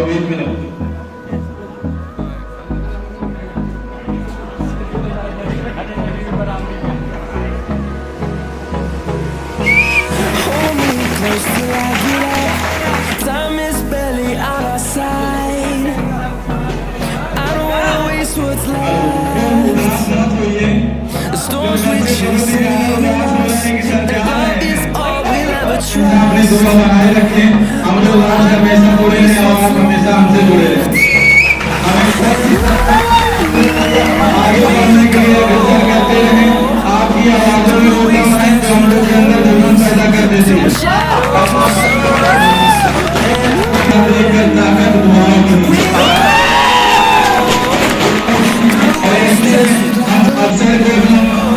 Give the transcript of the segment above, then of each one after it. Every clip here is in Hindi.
बीच में लगो। Time is barely on our side. I don't wanna waste what's left. The storms we chase leaving us. That love is all we'll ever अपने trust. दुआ बनाए रखें। हम लोग आज हमेशा जुड़े रहे और आप हमेशा हमसे जुड़े रहे। आगे बढ़ने के लिए अग्रसर करते रहें। आपकी आवाज़ों में उत्तम है जो हम लोग के अंदर जुनून पैदा कर देती है। ताकत दुआओं की अवसर को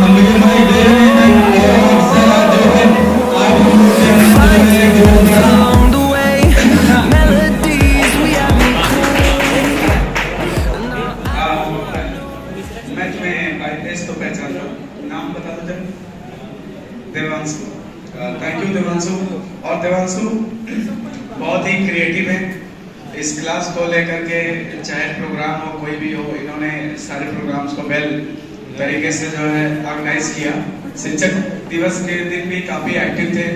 हम भाई दे रहे हैं और अवसर जो है आप लोगों के अंदर Along the way, melodies we have been मैं तुम्हें बाय फेस तो पहचानता हूँ। नाम बता दो जरा। देवांशु। Thank you Devanshu. और देवांशु बहुत ही क्रिएटिव है। इस क्लास को लेकर के चाहे प्रोग्राम हो कोई भी हो, इन्होंने सारे प्रोग्राम्स को वेल तरीके से जो है ऑर्गेनाइज किया। शिक्षक दिवस के दिन भी काफी एक्टिव थे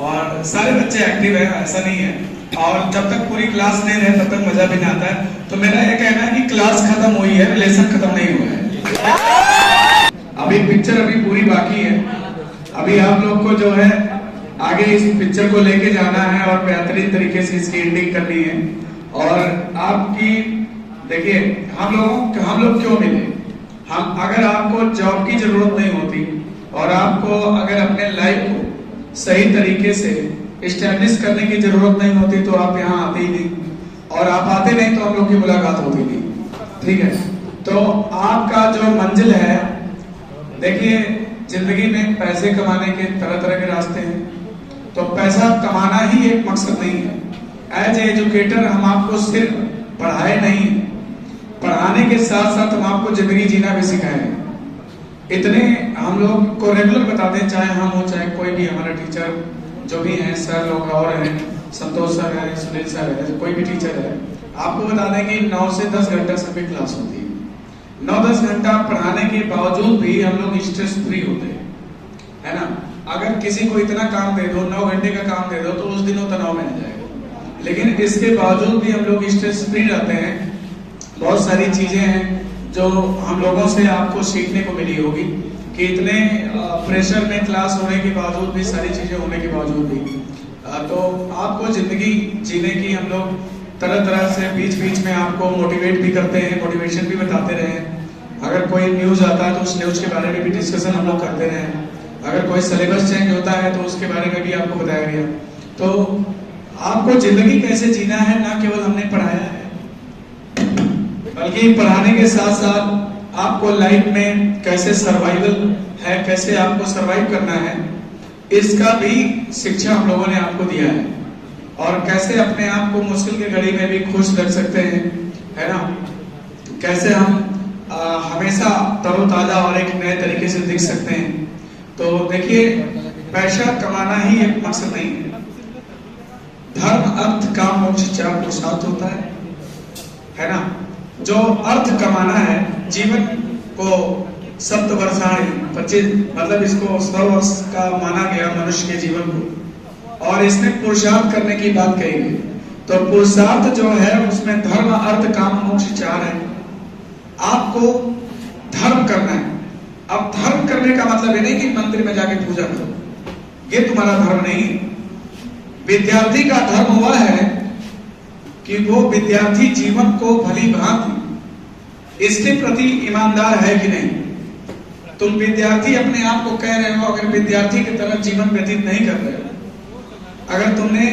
और सारे बच्चे एक्टिव हैं, ऐसा नहीं है। और जब तक पूरी क्लास नहीं रहे तब तक मजा भी नहीं आता है। तो मेरा ये कहना है कि क्लास खत्म हुई है, रिलेशन खत्म नहीं हुआ है। अभी पिक्चर अभी पूरी बाकी है। अभी आप लोग को जो है आगे इस पिक्चर को लेके जाना है और बेहतरीन तरीके से इसकी एडिटिंग करनी है। और आपकी देखिए हम लोग क्यों मिले। हम अगर आपको जॉब की जरूरत नहीं होती और आपको अगर अपने लाइफ को सही तरीके से एस्टैब्लिश करने की जरूरत नहीं होती तो आप यहाँ आते ही नहीं, और आप आते नहीं तो हम लोग की मुलाकात होती नहीं। ठीक है, तो आपका जो मंजिल है, देखिए जिंदगी में पैसे कमाने के तरह तरह के रास्ते हैं। तो पैसा कमाना ही एक मकसद नहीं है। एज एजुकेटर हम आपको सिर्फ पढ़ाए नहीं, पढ़ाने के साथ साथ हम आपको जिंदगी जीना भी सिखाएं। इतने हम लोग को रेगुलर बताते हैं, चाहे हम हो चाहे कोई भी हमारा टीचर जो भी हैं, सर लोग और हैं, संतोष सर है, सुनील सर है, कोई भी टीचर है, आपको बता दें कि 9 से 10 घंटा सभी क्लास होती है। 9-10 घंटा पढ़ाने के बावजूद भी हम लोग स्ट्रेस फ्री होते हैं, है ना। अगर किसी को इतना काम दे दो, 9 घंटे का काम दे दो, तो उस दिन वो तनाव में आ जाएगा। लेकिन इसके बावजूद भी हम लोग स्ट्रेस फ्री रहते हैं। बहुत सारी चीजें हैं जो हम लोगों से आपको सीखने को मिली होगी कि इतने प्रेशर में क्लास होने के बावजूद भी, सारी चीजें होने के बावजूद भी, तो आपको जिंदगी जीने की हम लोग तरह तरह से बीच बीच में आपको मोटिवेट भी करते हैं, मोटिवेशन भी बताते रहे। अगर कोई न्यूज आता है तो उस न्यूज के बारे में भी डिस्कशन हम लोग करते रहे। अगर कोई सिलेबस चेंज होता है तो उसके बारे में भी आपको बताया गया। तो आपको जिंदगी कैसे जीना है ना केवल हमने पढ़ाया है, बल्कि पढ़ाने के साथ साथ आपको लाइफ में कैसे सर्वाइवल है, कैसे आपको सर्वाइव करना है, इसका भी शिक्षा हम लोगों ने आपको दिया है। और कैसे अपने आप को मुश्किल की घड़ी में भी खुश रख सकते हैं, है ना। कैसे हम हमेशा तरोताजा और एक नए तरीके से दिख सकते हैं। तो देखिए पैसा कमाना ही एक मकसद नहीं है। धर्म अर्थ काम मोक्ष चार पुरुषार्थ होता है ना। जो अर्थ कमाना है, जीवन को सप्तवर्षाणि 25 मतलब इसको 100 वर्ष का माना गया मनुष्य के जीवन को, और इसमें पुरुषार्थ करने की बात कही गई। तो पुरुषार्थ जो है उसमें धर्म अर्थ काम मोक्ष चार है। आपको धर्म करना है। अब धर्म करने का मतलब ये नहीं कि मंदिर में जाके पूजा करो, ये तुम्हारा धर्म नहीं। विद्यार्थी का धर्म हुआ है कि वो विद्यार्थी जीवन को भली भांति इसके प्रति ईमानदार है कि नहीं। तुम विद्यार्थी अपने आप को कह रहे हो, अगर विद्यार्थी की तरह जीवन व्यतीत नहीं कर रहे हो, अगर तुमने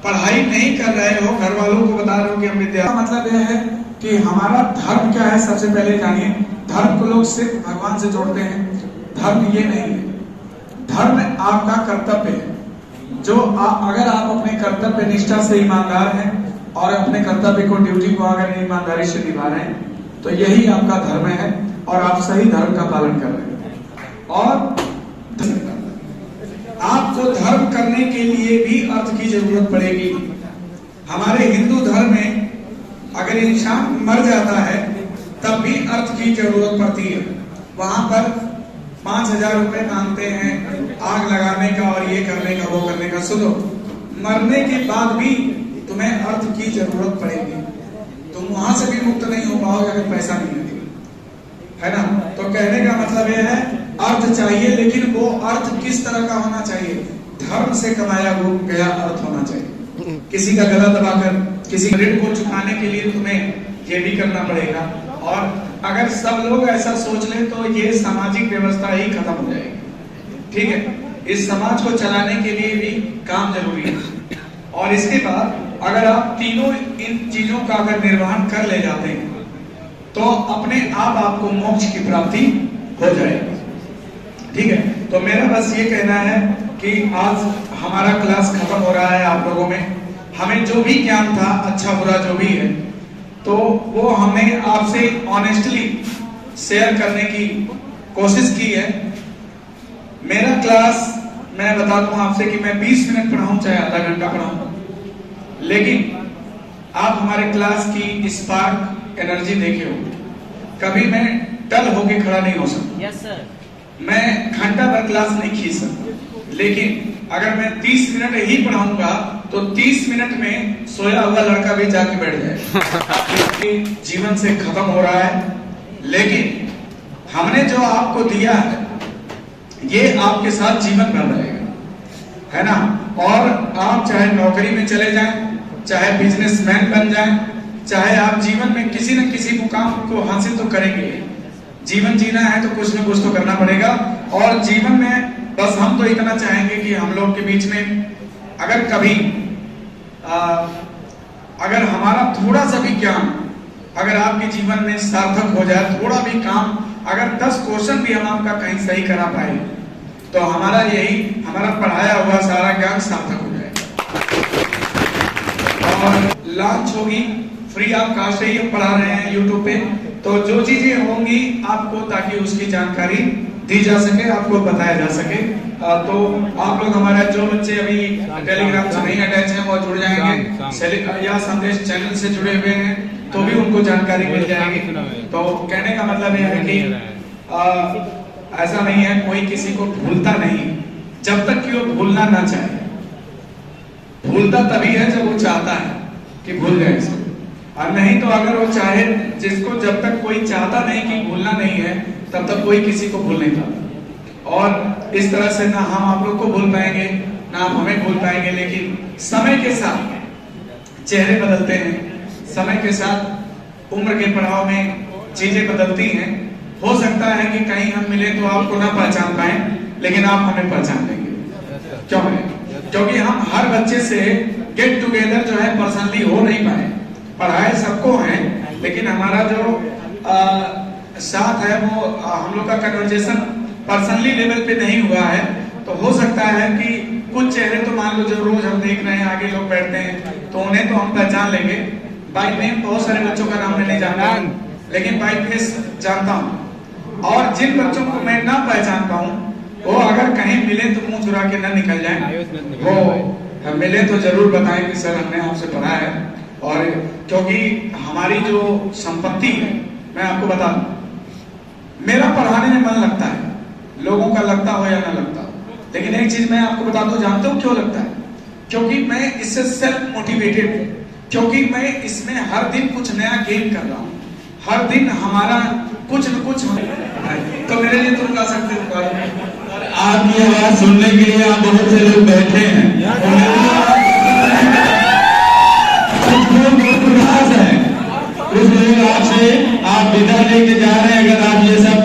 पढ़ाई नहीं कर रहे हो, घर वालों को बता रहे हो कि हम विद्यार्थी, मतलब यह है कि हमारा धर्म क्या है। सबसे पहले जानिए, धर्म को लोग सिर्फ भगवान से जोड़ते हैं। धर्म ये नहीं है। धर्म आपका कर्तव्य है। जो अगर आप अपने कर्तव्य निष्ठा से ईमानदार हैं और अपने कर्तव्य को, ड्यूटी को अगर ईमानदारी से निभा रहे हैं, तो यही आपका धर्म है और आप सही धर्म का पालन कर रहे हैं। और आपको धर्म करने के लिए भी अर्थ की जरूरत पड़ेगी। हमारे हिंदू धर्म में अगर इंसान मर जाता है तब भी अर्थ की जरूरत पड़ती है। वहां पर 5,000 रुपए मांगते हैं आग लगाने का और ये करने का वो करने का। सुनो, मरने के बाद भी तुम्हें अर्थ की जरूरत पड़ेगी। तुम वहां से भी मुक्त नहीं हो पाओगे अगर पैसा नहीं लगेगा, है ना। तो कहने का मतलब यह है अर्थ चाहिए, लेकिन वो अर्थ किस तरह का होना चाहिए? धर्म से कमाया गया अर्थ होना चाहिए। किसी का गला दबाकर किसी ऋण को चुकाने के लिए तुम्हें ये भी करना पड़ेगा। और अगर सब लोग ऐसा सोच लें तो ये सामाजिक व्यवस्था ही खत्म हो जाएगी। ठीक है, इस समाज को चलाने के लिए भी काम जरूरी है। और इसके बाद अगर आप तीनों इन चीजों का अगर निर्वहन कर ले जाते हैं तो अपने आप आपको मोक्ष की प्राप्ति हो जाएगी। ठीक है, तो मेरा बस ये कहना है कि आज हमारा क्लास खत्म हो रहा है। आप लोगों में हमें जो भी ज्ञान था, अच्छा बुरा जो भी है, तो वो हमने आपसे ऑनेस्टली शेयर करने की कोशिश की है। मेरा क्लास मैं बता दूं आपसे कि मैं 20 मिनट पढ़ाऊं चाहे आधा घंटा पढ़ाऊं, लेकिन आप हमारे क्लास की स्पार्क एनर्जी देखे हो। कभी मैं टल होके खड़ा नहीं हो सकता। Yes sir. मैं घंटा भर क्लास नहीं खींच सकता, लेकिन अगर मैं 30 मिनट ही पढ़ाऊंगा तो 30 मिनट में सोया हुआ लड़का भी जाके बैठ जाए। जीवन से खत्म हो रहा है, लेकिन हमने जो आपको दिया है ये आपके साथ जीवन भर रहेगा, है ना। और आप चाहे नौकरी में चले जाएं, चाहे बिजनेसमैन बन जाएं, चाहे आप जीवन में किसी न किसी मुकाम को हासिल तो करेंगे। जीवन जीना है तो कुछ न कुछ तो करना पड़ेगा। और जीवन में बस हम तो इतना चाहेंगे कि हम लोग के बीच में अगर कभी अगर हमारा थोड़ा सा भी ज्ञान अगर आपके जीवन में सार्थक हो जाए, थोड़ा भी काम, अगर 10 क्वेश्चन भी हम आपका कहीं सही करा पाए तो हमारा पढ़ाया हुआ सारा ज्ञान सार्थक हो जाएगा। और लॉन्च होगी फ्री ऑफ कास्ट ही हम पढ़ा रहे हैं यूट्यूब पे, तो जो चीजें होंगी आपको ताकि उसकी जानकारी दी जा सके, आपको बताया जा सके। तो आप लोग हमारा जो बच्चे अभी टेलीग्राम से नहीं अटैच हैं वो जुड़ जाएंगे, या संदेश चैनल से जुड़े हुए हैं तो भी उनको जानकारी मिल जाएगी। तो कहने का मतलब यह है कि ऐसा नहीं है, कोई किसी को भूलता नहीं जब तक कि वो भूलना ना चाहे। भूलता तभी है जब वो चाहता है कि भूल जाए इसको, और नहीं तो अगर वो चाहे, जिसको जब तक कोई चाहता नहीं कि भूलना नहीं है तब तक कोई किसी को भूल नहीं पाता। और इस तरह से ना हम आप लोग को भूल पाएंगे ना आप हमें भूल पाएंगे। लेकिन समय के साथ चेहरे बदलते हैं, समय के साथ उम्र के पड़ाव में चीजें बदलती हैं। हो सकता है कि कहीं हम मिले तो आपको ना पहचान पाए, लेकिन आप हमें पहचान लेंगे। क्यों है? क्योंकि हम हर बच्चे से गेट टुगेदर जो है पर्सनली हो नहीं पाए। पढ़ाए सबको हैं, लेकिन हमारा जो साथ है वो हम लोग का कन्वर्सेशन पर्सनली लेवल पे नहीं हुआ है। तो हो सकता है कि कुछ चेहरे तो मान लो जो रोज हम देख रहे हैं, आगे लोग बैठते हैं तो उन्हें तो हम पहचान लेंगे। बाय नेम बहुत सारे बच्चों का नाम मैं नहीं जानता, लेकिन बाय फेस जानता हूँ। और जिन बच्चों को मैं ना पहचान पाऊं वो अगर कहीं मिले तो मुंह चुरा के ना निकल जाए, वो मिले तो जरूर बताएं कि सर हमने आपसे पढ़ा है। और क्योंकि हमारी जो संपत्ति है, मैं आपको बता दूं, मेरा पढ़ाने में मन लगता है, लोगों का लगता हो या ना लगता हो, लेकिन एक चीज मैं आपको बता दूं, जानते हो क्यों लगता है? क्योंकि मैं इससे सेल्फ मोटिवेटेड हूं, क्योंकि मैं इसमें हर दिन कुछ नया गेन कर रहा हूं, हर दिन हमारा कुछ न कुछ तो मेरे लिए तुम गा सकते हो। आपकी आवाज सुनने के लिए आप बहुत से लोग बैठे हैं, कुछ लोग आपसे आप विदा लेके जा रहे हैं। अगर आप ये सब